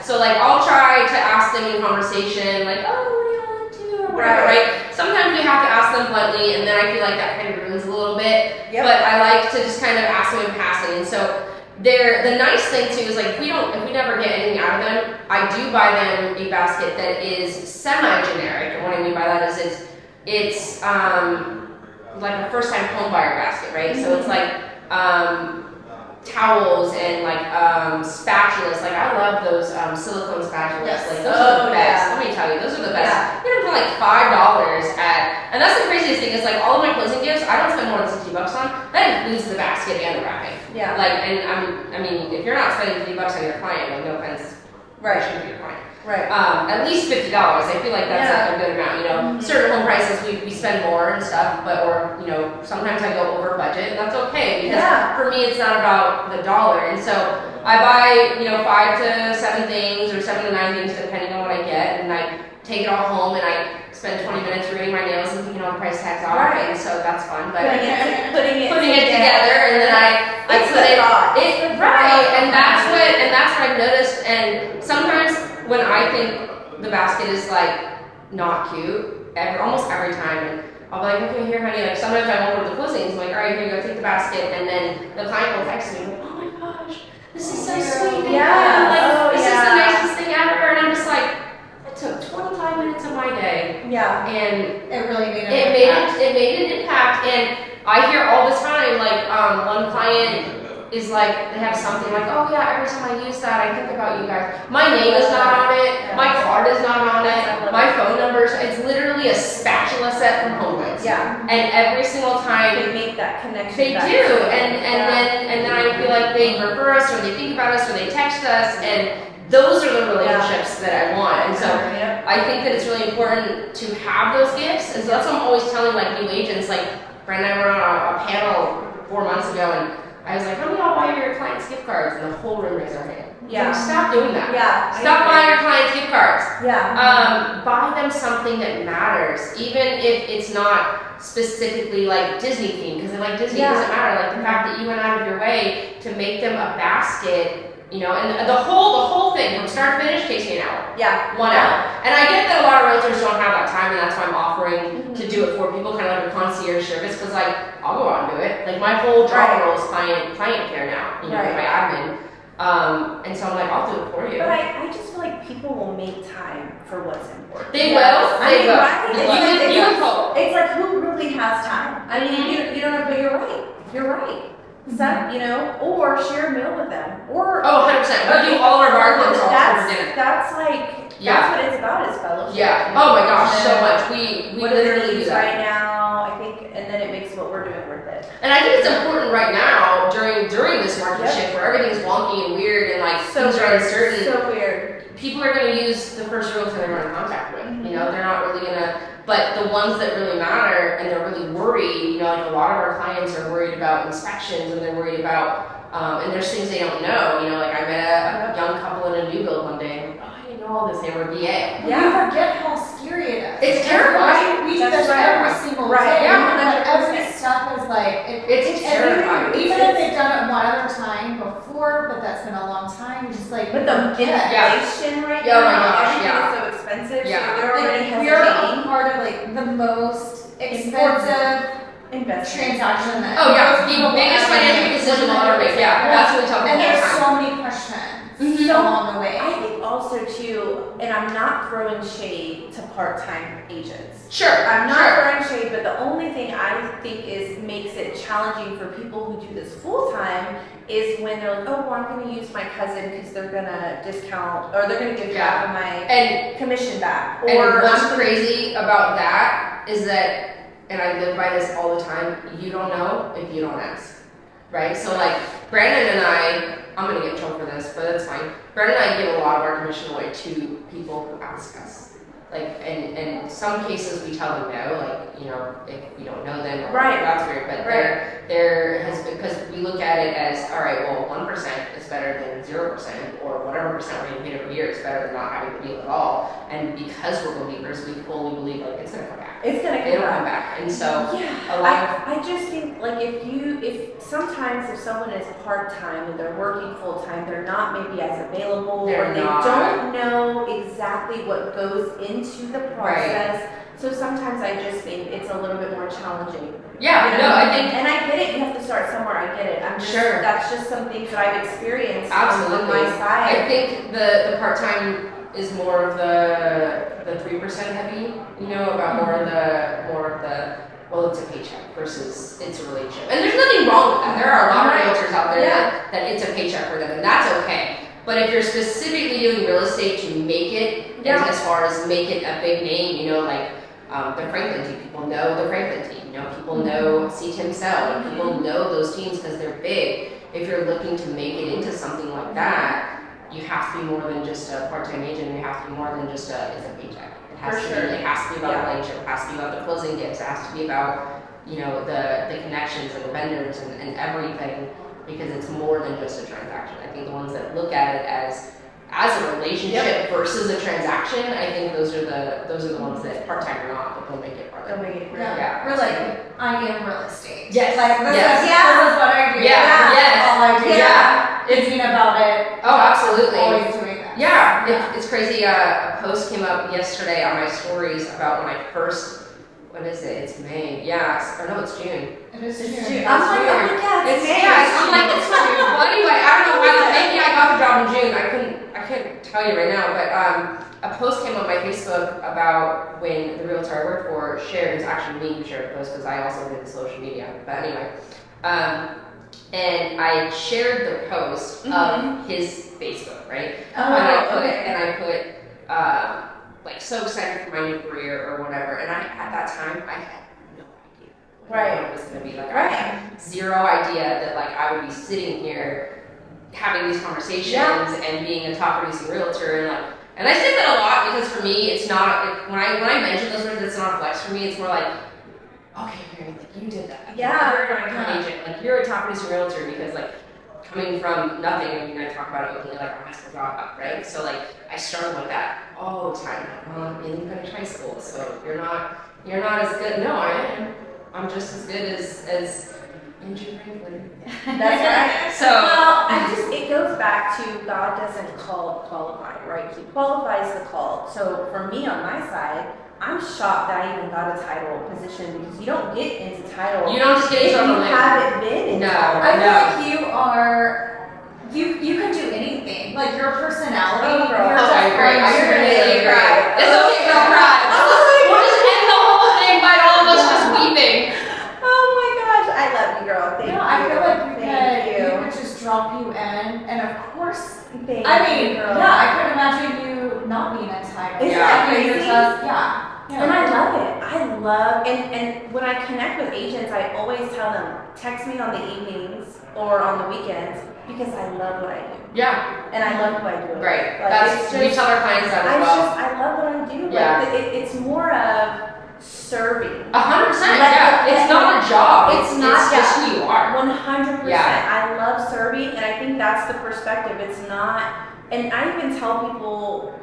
So I'll try to ask them in conversation, like, what do you want to do, or whatever, right? Sometimes you have to ask them bluntly, and then I feel like that kind of ruins a little bit. Yep. But I like to just kind of ask them in passing, and so the nice thing too is like if we never get anything out of them, I do buy them a basket that is semi-generic, and what I mean by that is it's like a first-time home buyer basket, right? So it's like towels and like spatulas. Like I love those silicone spatulas. Yes. Like those are the best. Yeah. Let me tell you, those are the best. Yeah. You're gonna pay like $5 at, and that's the craziest thing is like all of my closing gifts, I don't spend more than $60 on. That includes the basket and the wrapping. Yeah. Like, and I mean, if you're not spending $50 on your client, like no offense, Right. it shouldn't be your client. Right. At least $50. I feel like that's a good amount. You know, certain home prices we spend more and stuff, but or you know sometimes I go over budget, and that's okay because for me it's not about the dollar. And so I buy 5 to 7 things or 7 to 9 things depending on what I get, and I take it all home and I spend 20 minutes reading my nails and taking all the price tags off, and so that's fun. But Putting it together, and then I It's put the it thought. right, and that's what I've noticed. And sometimes when I think the basket is like not cute, almost every time, and I'll be like, okay, here, honey. Like sometimes I won't go to the closings. I'm like, all right, here you go, take the basket, and then the client will text me, like, oh my gosh, this is so sweet. Yeah. Like this is the nicest thing ever, and I'm just like. It took 25 minutes of my day, Yeah. and It really made it made an impact. And I hear all the time, like one client is like, they have something like, oh yeah, every time I use that, I think about you guys. My name is not on it, my card is not on it, my phone numbers. It's literally a spatula set from Home Goods. Yeah. And every single time They make that connection. they back do, to it. and then I feel like they refer us, or they think about us, or they text us, and those are the relationships that I want. And so I think that it's really important to have those gifts. And so that's what I'm always telling like new agents. Like Brent and I were on a panel 4 months ago, and I was like, how many of y'all buy your clients gift cards? And the whole room raised their hand. Yeah. Like, stop doing that. Yeah. Stop buying your clients gift cards. Yeah. Buy them something that matters, even if it's not specifically like Disney themed, because like Disney doesn't matter. Like the fact that you went out of your way to make them a basket. You know, and the whole thing from start to finish takes me an hour. Yeah. 1 hour. And I get that a lot of realtors don't have that time, and that's why I'm offering to do it for people, kind of like a concierge service, because like I'll go out and do it. Like my whole job role is client care now, you know, my admin. And so I'm like, I'll do it for you. But I just feel like people will make time for what's important. They will. They will. It's like who really has time? I mean, you don't know, but you're right. You're right. Set, or share a meal with them, or 100%. We do all of our bar clubs all for dinner. That's what it's about is fellowship. Yeah. Oh my gosh, so much. We literally do that right now. I think, and then it makes what we're doing worth it. And I think it's important right now during this market shift where everything's wonky and weird and like things are uncertain. So weird. People are going to use the first realtor they're going to contact with. You know, they're not really going to. But the ones that really matter and they're really worried, like a lot of our clients are worried about inspections and they're worried about, and there's things they don't know. Like I met a young couple in a new build one day. And I didn't know all this. They were VA. Yeah. You forget how scary it is. It's terrifying. We do this every single day. Yeah. Every step is like, it's terrifying. Even if they've done it one other time before, but that's been a long time, you're just like, but the inflation right now, oh my gosh, everything is so expensive. Yeah. So they're already we are hesitating. a part of like the most expensive transaction that the biggest financial decision on our make. Yeah, that's what we talk about. And there's so many questions along the way. I think also too, and I'm not throwing shade to part-time agents. Sure. I'm not throwing shade, but the only thing I think makes it challenging for people who do this full-time is when they're like, oh, well, I'm going to use my cousin because they're going to discount, or they're going to give half of my commission back. Or what's crazy about that is that, and I live by this all the time, you don't know if you don't ask, right? So like Brandon and I'm going to get in trouble for this, but that's fine. Brandon and I give a lot of our commission away to people who ask us. Like, and in some cases we tell them no, like, if we don't know them, that's weird, but there has been, because we look at it as, all right, well, 1% is better than 0%, or whatever percent we're going to pay every year is better than not having the deal at all. And because we're believers, we fully believe, like, it's going to come back. It's going to come back. And so, I just think, like, if someone is part-time and they're working full-time, they're not maybe as available, or they don't know exactly what goes into the process. So sometimes I just think it's a little bit more challenging. Yeah, I think, and I get it. You have to start somewhere. I get it. I'm just, that's just some things that I've experienced on my side. I think the part-time is more of the 3% heavy. About more of the well, it's a paycheck versus it's a relationship. And there's nothing wrong with that. There are a lot of realtors out there that it's a paycheck for them, and that's okay. But if you're specifically doing real estate to make it, as far as make it a big name, you know, like the Franklin team, people know the Franklin team, you know, people know See Tim Sell, people know those teams because they're big. If you're looking to make it into something like that, you have to be more than just a part-time agent. You have to be more than just it's a paycheck. It has to be about a relationship. It has to be about the closing gifts. It has to be about, you know, the connections and the vendors and everything, because it's more than just a transaction. I think the ones that look at it as a relationship versus a transaction, I think those are the ones that part-time or not, but they'll make it part of it. We're like, I am real estate. Yes. Like, this is what I do. That's all I do. Thinking about it. Oh, absolutely. Always doing that. Yeah. It's crazy. A post came up yesterday on my stories about when I first, what is it? It's May. Or no, it's June. It is June. I'm like, oh my God, it's May. I'm like, it's June. Well, anyway, I don't know why. Maybe I got the job in June. I couldn't tell you right now, but a post came on my Facebook about when the realtor I worked for shared. It was actually me who shared the post because I also did the social media. But anyway, and I shared the post of his Facebook, right? And I put like, so excited for my new career or whatever. And at that time, I had no idea what it was going to be. Like, I had zero idea that like I would be sitting here having these conversations and being a top producing realtor and I say that a lot because for me it's not when I mention those words, it's not a flex for me. It's more like, okay, Mary, like you did that. You're an agent. Like you're a top producing realtor because like coming from nothing. I mean, I talk about it openly, like I'm high school dropout, right? So like I struggle with that all the time. Well, you didn't finish high school, so you're not as good. No, I am. I'm just as good as Andrew Franklin. That's right. So it goes back to God doesn't qualify, right? He qualifies the call. So for me on my side, I'm shocked that I even got a title position because you don't get into title. You don't just get into if you haven't been in title. I feel like you are. You can do anything. Like your personality. I agree. It's okay, don't cry. We'll just end the whole thing by all of us just weeping. Oh my gosh, I love you, girl. Thank you. I feel like you could just drop you in, and of course, Thank I you, mean, girl. I couldn't imagine you not being entitled. Isn't that crazy? And I love it. I love, and when I connect with agents, I always tell them, text me on the evenings or on the weekends because I love what I do. Yeah. And I love who I do it. Right. Like, We tell our clients that as well. I love what I do. Yeah. Like, it's more of serving. 100%. Yeah. It's not a job. It's not just who you are. 100%. Yeah. I love serving, and I think that's the perspective. It's not, and I even tell people,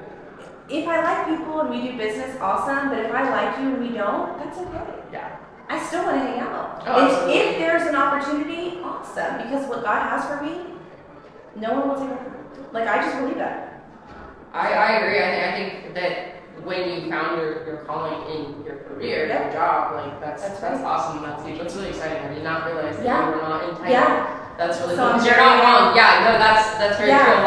if I like people and we do business, awesome. But if I like you and we don't, that's okay. Yeah. I still want to hang out. If there's an opportunity, awesome. Because what God has for me, no one will take it. Like, I just believe that. I agree. I think that when you found your calling in your career, your job, like that's awesome. That's huge. That's really exciting. I did not realize that you were not entitled. Yeah. That's really So cool. You're not wrong. Yeah, no, that's very true.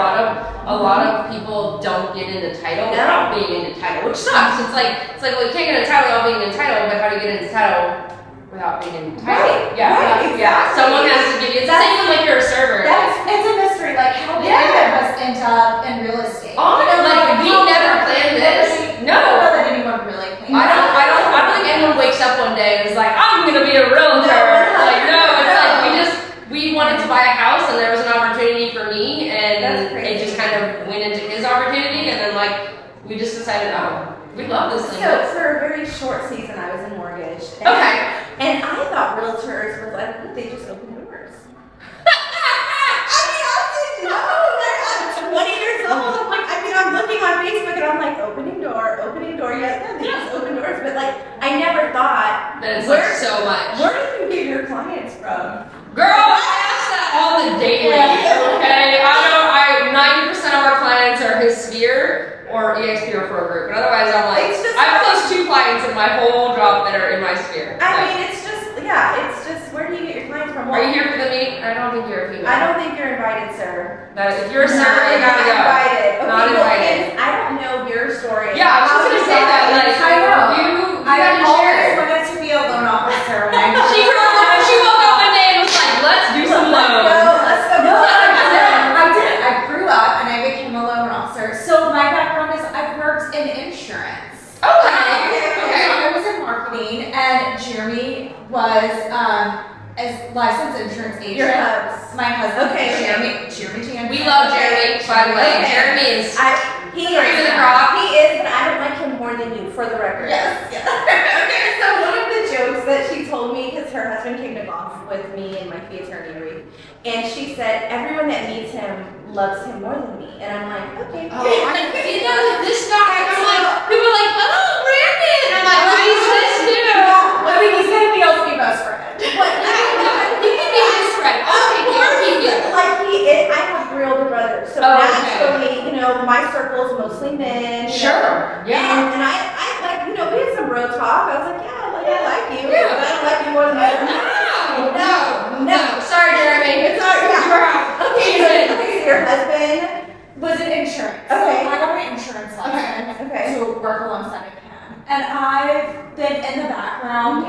A lot of people don't get into title without being into title, which sucks. It's like well, you can't get into title without being in title, but how do you get into title without being in title? Right. Yeah. Exactly. Someone has to give you. It's the same like you're a server. It's a mystery. Like how did any of us end up in real estate? Like we never planned this. No. I don't know that anyone really planned. I don't think anyone wakes up one day and is like, I'm gonna be a realtor. We wanted to buy a house and there was an opportunity for me and it just kind of went into his opportunity and then like we just decided, we love this thing. So for a very short season I was in mortgage. And I thought realtors were like, they just open doors. I didn't know. I'm 20 years old. I'm looking on Facebook and I'm like, opening door. Yeah, they just open doors. But like, I never thought that it's like so much. Where do you get your clients from? Girl, I ask that all the daily, okay? 90% of our clients are his sphere or EXP referral group, but otherwise I'm like, I've closed 2 clients in my whole job that are in my sphere. I mean, it's just, where do you get your clients from? Are you here for the meeting? I don't think you're a female. I don't think you're invited, sir. If you're a server, you gotta go. Invited. Okay, not invited. I don't know your story. Yeah, I was just gonna say that, like, I know. You I haven't always shared. wanted to be a loan officer licensed insurance agent. Your hubs. My husband. Okay. Jeremy Jansen. We love Jeremy, by the way. Okay. Jeremy is He Cream of is. the crop. He is, but I don't like him more than you, for the record. Yes. Okay, so one of the jokes that she told me, because her husband came to golf with me and my fee attorney, Ruth, and she said everyone that meets him loves him more than me. And I'm like, okay. Oh, I didn't know this guy. I'm like, people are like, oh, Brandon. I'm like, well, he's this too. I mean, he's gonna be able to be best friend. He can be his friend. Okay, keep it. Like I have real brothers, so Oh, naturally, my circle is mostly men. Sure. Yeah. And I like, we had some real talk. I was like, I like you. Yeah. But I don't like you more than you. No. Sorry, Jeremy. It's all right. You're out. Okay, so your husband Was an insurance. Okay. So I got my insurance license Okay. to work alongside of him. And I've been in the background,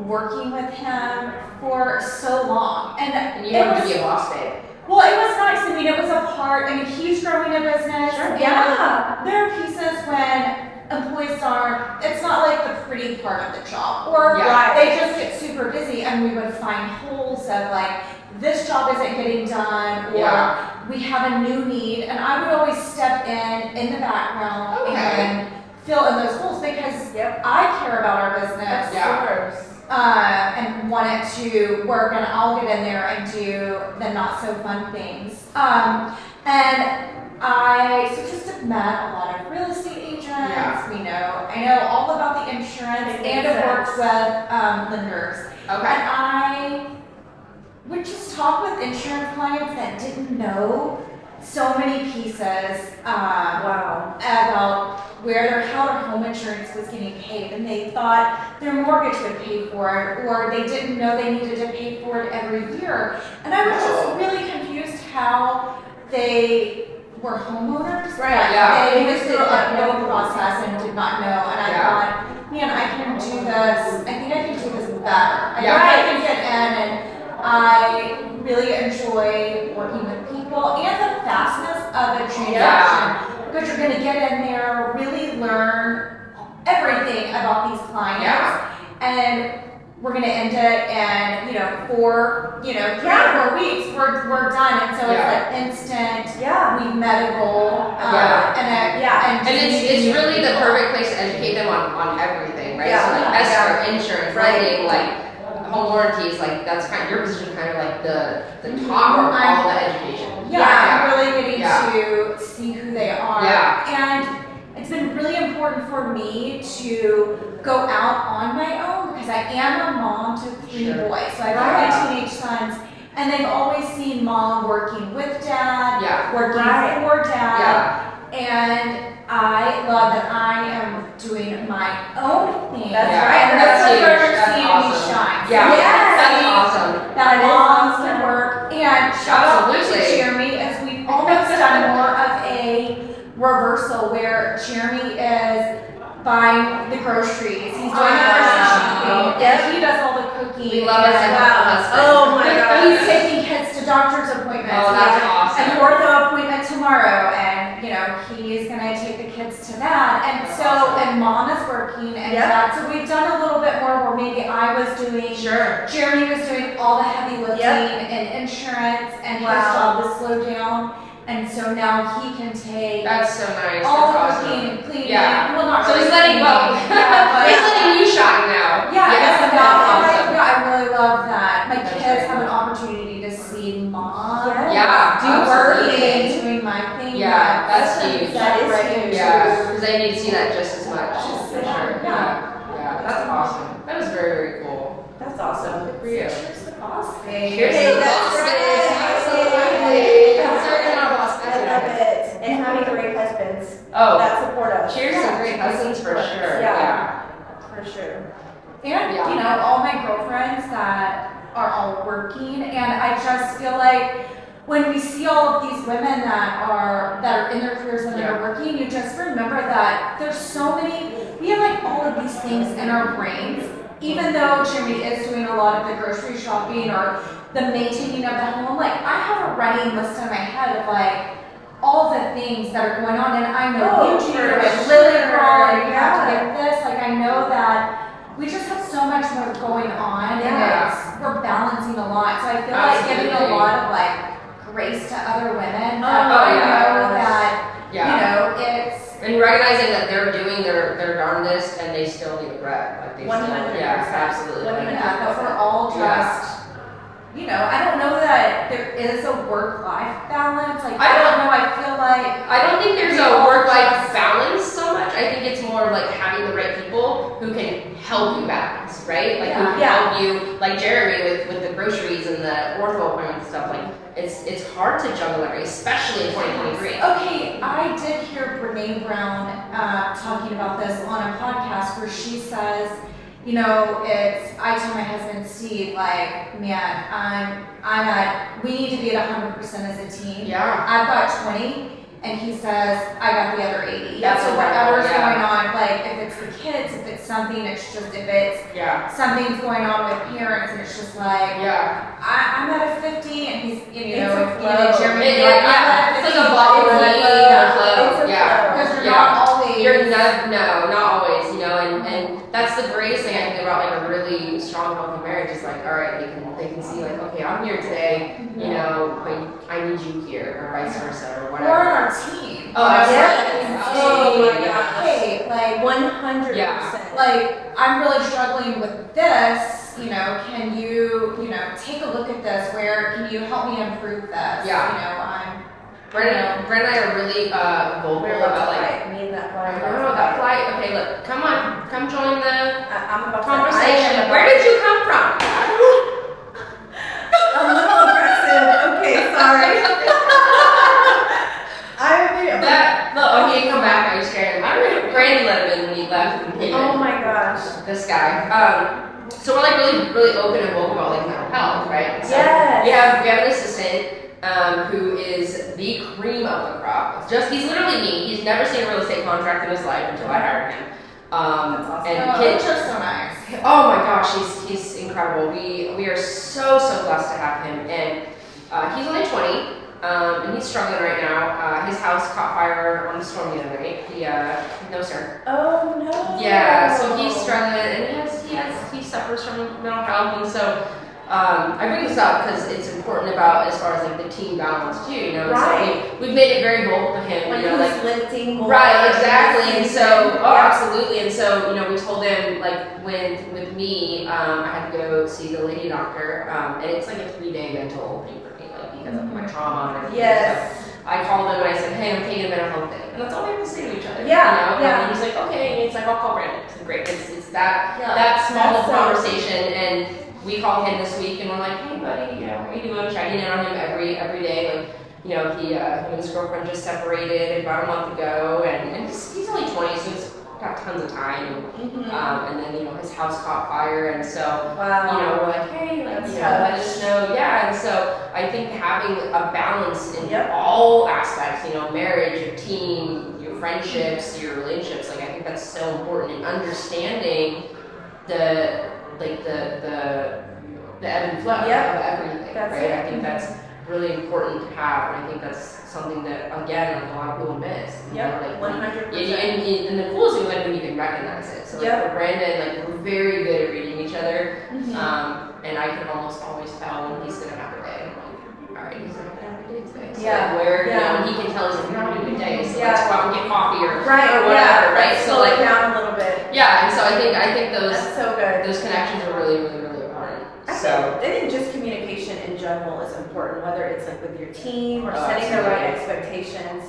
working with him for so long. And you wanted to be a boss babe. Well, it was nice. I mean, it was a part. I mean, he's growing a business. Sure. and Yeah. There are pieces when employees aren't, it's not like the pretty part of the job. Or Yeah. they just get super busy and we would find holes of like, this job isn't getting done, or Yeah. we have a new need. And I would always step in the background Okay. and fill in those holes because Yep. I care about our business. Yeah. And want it to work, and I'll get in there and do the not so fun things. And I just have met a lot of real estate agents. Yeah. I know all about the insurance, It and makes have worked sense. with lenders. Okay. And I would just talk with insurance clients that didn't know so many pieces Wow. about how their home insurance was getting paid, and they thought their mortgage would pay for it, or they didn't know they needed to pay for it every year. And I was just really confused how they were homeowners, Right, but yeah. they went through a no process and did not know. And I thought, man, I can do this. I think I can do this better. I think I can get in, and I really enjoy working with people and the fastness of a transaction. Because you're going to get in there, really learn everything about these clients, and we're going to end it in 4 weeks we're done, and so it's like instant. Yeah. We've met a goal, And it's really the perfect place to educate them on everything, right? Yeah. So like escrow, insurance, Right. lending, like home warranties, like that's kind of your position, kind of like the top of all the education. I'm really getting Yeah. to see who they are. Yeah. And it's been really important for me to go out on my own because I am a mom to 3 Sure. boys. So I've got my teenage sons, and they've always seen mom working with dad, working Right. for dad. And I love that I am doing my own thing. That's Yeah. right. And That's that's huge. the first That's seeing awesome. me shine. Yeah. Yes. That's awesome. That That is moms awesome. can work. And shout out to Absolutely. Jeremy, as we've almost done more of a reversal where Jeremy is buying the groceries. He's doing the grocery shopping. Yep. And he does all the cooking. We love us and, a husband. Oh my God. He's taking kids to doctor's appointments. Oh, that's awesome. An ortho appointment tomorrow, and he's gonna take the kids to that. And That's so, awesome. and mom is working, and Yep. dad. So we've done a little bit more where maybe I was doing. Sure. Jeremy was doing all the heavy lifting and insurance, and his job was slowed down. And so now he can take That's so nice. all the That's awesome. cooking, cleaning. Yeah. Well, not So he's really letting go. cleaning, Yeah, He's but letting you shine now. that's that's awesome. awesome. I really love that. My That's kids great. have an opportunity to see mom Yeah, do work absolutely. and doing my thing. Yeah, that's huge. That is Separate huge. Yeah, because they need to see that just as much. Just For as sure. much, Yeah, that's awesome. That was very, very cool. That's awesome. Good for you. Cheers to boss babe. Here's Hey, the that's boss right. babe. Absolutely. Considering our boss I love it. And having great husbands Oh, that support us. cheers to great husbands for sure. Yeah. For sure. And, Yeah. all my girlfriends that are all working, and I just feel like when we see all of these women that are in their careers and that are working, you just remember that there's so many, we have like all of these things in our brains, even though Jimmy is doing a lot of the grocery shopping or the maintaining of the home, like I have a running list in my head of like all the things that are going on, and I know Oh, you do for with sure. Lily Girl, and you have to Yeah. get this, like I know that we just have so much more going on, Yeah. and we're balancing a lot. So I feel like giving a lot of like grace to other women. I know that you know it's. And recognizing that they're doing their darndest and they still need a breath. Like they 100%. yeah, absolutely. Yeah, but we're all just, you know, I don't know that there is a work-life balance. Like, I don't know, I feel like. I don't think there's a work-life balance so much. I think it's more like having the right people who can help you balance, right? Like who can help you, like Jeremy with the groceries and the ortho appointments and stuff. Like it's hard to juggle everything, especially in 2023. Okay, I did hear Brene Brown talking about this on a podcast where she says, you know, I tell my husband Steve, like, man, we need to be at 100% as a team. Yeah. I've got 20. And he says, I got the other 80. That's so whatever's incredible, going on, like if it's the kids, if it's something, it's just if it's something's going on with parents, and it's just like, I'm at a 50, and he's, you know, Jeremy, it's like a bubble flow. Because you're not always. No, not always, you know, and that's the greatest thing I think about like a really strong, healthy marriage is like, all right, they can see like, okay, I'm here today, you know, but I need you here, or vice versa, or whatever. We're on our team. Oh, absolutely. Oh my God. Hey, like 100%. like I'm really struggling with this. You know, can you take a look at this? Where can you help me improve this? Yeah. You know, I'm. Brent and I are really vocal about like. Me and that flight. That flight. Okay, look, come on, come join the I'm about conversation. Where did you come from? A little aggressive. Okay, sorry. He come back. I was scared. I remember Brandon let him in when he left. Oh my gosh. This guy. So we're like really open and vocal about like mental health, right? So yes. We have an assistant who is the cream of the crop. He's literally me. He's never seen a real estate contract in his life until I hired him. That's awesome. And kids are so nice. Oh my gosh, he's incredible. We are so blessed to have him, and he's only 20. And he's struggling right now. His house caught fire on the storm the other night. No sir. Oh no. Yeah, so he's struggling, and he suffers from mental health, and so I bring this up because it's important about as far as like the team balance too. You know, right. So we've made it very vocal to him. Like you know, who's lifting more. Right, exactly. And so, absolutely. And so, you know, we told him like with me, I had to go see the lady doctor, and it's like a 3-day mental thing for me, like because of my trauma and everything. Yes. So I called him and I said, hey, I'm taking a mental health day. And that's all we have to say to each other. Yeah, you know? yeah. And he's like, okay. And it's like, I'll call Brandon. It's great. It's that small conversation. And we called him this week and we're like, hey, buddy, you know, how are you doing? Checking in on him every day. Like, you know, him and his girlfriend just separated about a month ago. And he's only 20, so he's got tons of time. And then, you know, his house caught fire. And so, you know, we're like, hey, like, you know, let us know. Yeah. And so I think having a balance in all aspects, you know, marriage, your team, your friendships, your relationships, like I think that's so important, and understanding the ebb and flow of everything, right? I think that's really important to have, and I think that's something that, again, like a lot of people miss. Yep, like 100%. And the coolest thing is when you can recognize it. So like for Brandon, like we're very good at reading each other, and I can almost always tell when he's gonna have a day. Like, all right, he's gonna have a day today. So like where, you know, and he can tell us if you're having a good day, so let's go out and get coffee or whatever, right? Let's so slow like it down a little bit. Yeah, and so I think those that's so good. Those connections are really important. I think just communication in general is important, whether it's like with your team or setting the right expectations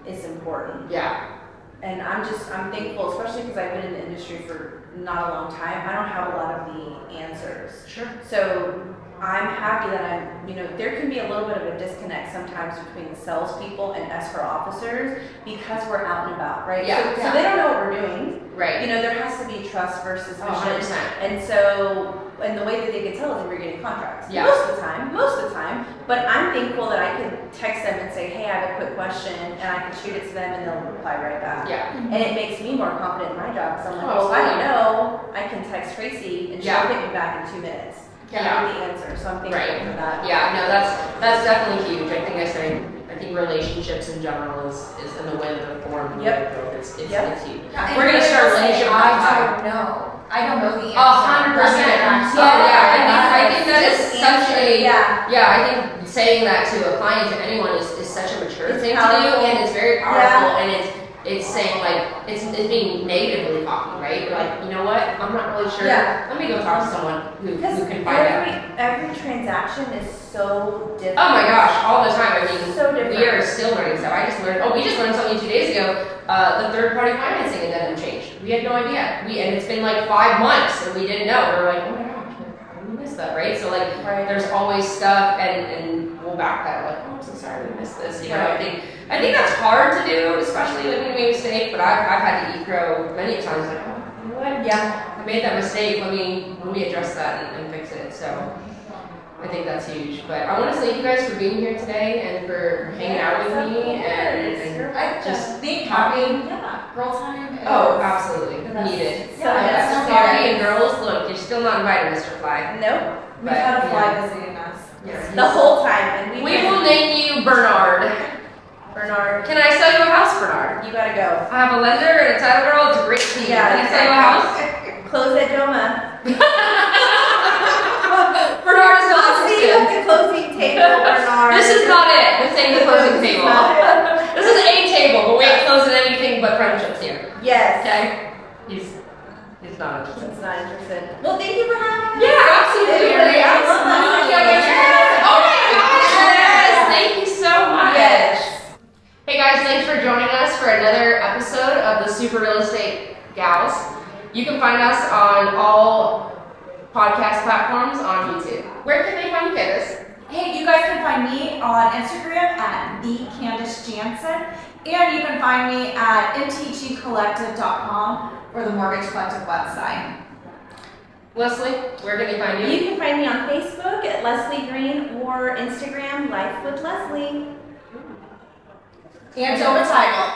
is important. Yeah. And I'm thankful, especially because I've been in the industry for not a long time. I don't have a lot of the answers. Sure. So I'm happy that there can be a little bit of a disconnect sometimes between the salespeople and escrow officers because we're out and about, right? Yeah. So they don't know what we're doing. Right. You know, there has to be trust versus vision. 100%. And so, and the way that they can tell is if you're getting contracts. Yeah. Most of the time. But I'm thankful that I can text them and say, hey, I have a quick question, and I can shoot it to them and they'll reply right back. Yeah. And it makes me more confident in my job because I'm like, well, if I don't know, I can text Tracy and she'll get me back in 2 minutes. Yeah. With the answer. So I'm thankful for that. Yeah, no, that's definitely huge. I think relationships in general is in the way that they're formed. Yep. It's huge. Yeah, We're gonna start a relationship. I don't know. I don't know the answer. 100%. I think that is such a, I think saying that to a client, to anyone, is such a mature thing to do, and it's very powerful, and it's saying, like, it's being negatively cocky, right? You're like, you know what, I'm not really sure. Let me go talk to someone who can find out. Every transaction is so different. Oh my gosh, all the time. I mean, so different. We are still learning stuff. We just learned something 2 days ago. The third-party financing addendum changed. We had no idea. And it's been like 5 months, and we didn't know. We were like, oh my gosh, how did we miss that, right? So like, there's always stuff, and we'll back that. Like, oh, I'm so sorry we missed this. You know, I think that's hard to do, especially when you make a mistake. But I've had to eat crow many times. Like, oh, you know what? Yeah, I made that mistake. Let me address that and fix it. So I think that's huge. But I want to thank you guys for being here today and for hanging out with me. And I just think having girl time is absolutely needed. So that's Coffee and girls, look, you're still not invited, Mr. Fly. Nope. We've had a fly visiting us. Yes. The whole time. And we will name you Bernard. Bernard. Can I sell you a house, Bernard? You gotta go. I have a lender and a title girl. It's a great team. Yeah, Can I sell you a house? Close at Doma. Bernard is not See you at the closing table, Bernard. This is not it. This ain't the closing This is table. not it. This is a table, but we ain't closing anything but friendships here. Yes. Okay? He's not interested. It's not interested. Well, thank you for having me. Yeah, absolutely. I love that. Oh my gosh, yes! Thank you so much. Yes. Hey guys, thanks for joining us for another episode of the Super Real Estate Gals. You can find us on all podcast platforms on YouTube. Where can they find you, Candice? Hey, you guys can find me on Instagram at the Candice Jansen, and you can find me at mtgcollective.com or the Mortgage Collective website. Lesley, where can they find you? You can find me on Facebook at Lesley Green or Instagram Life with Lesley. And Doma Title.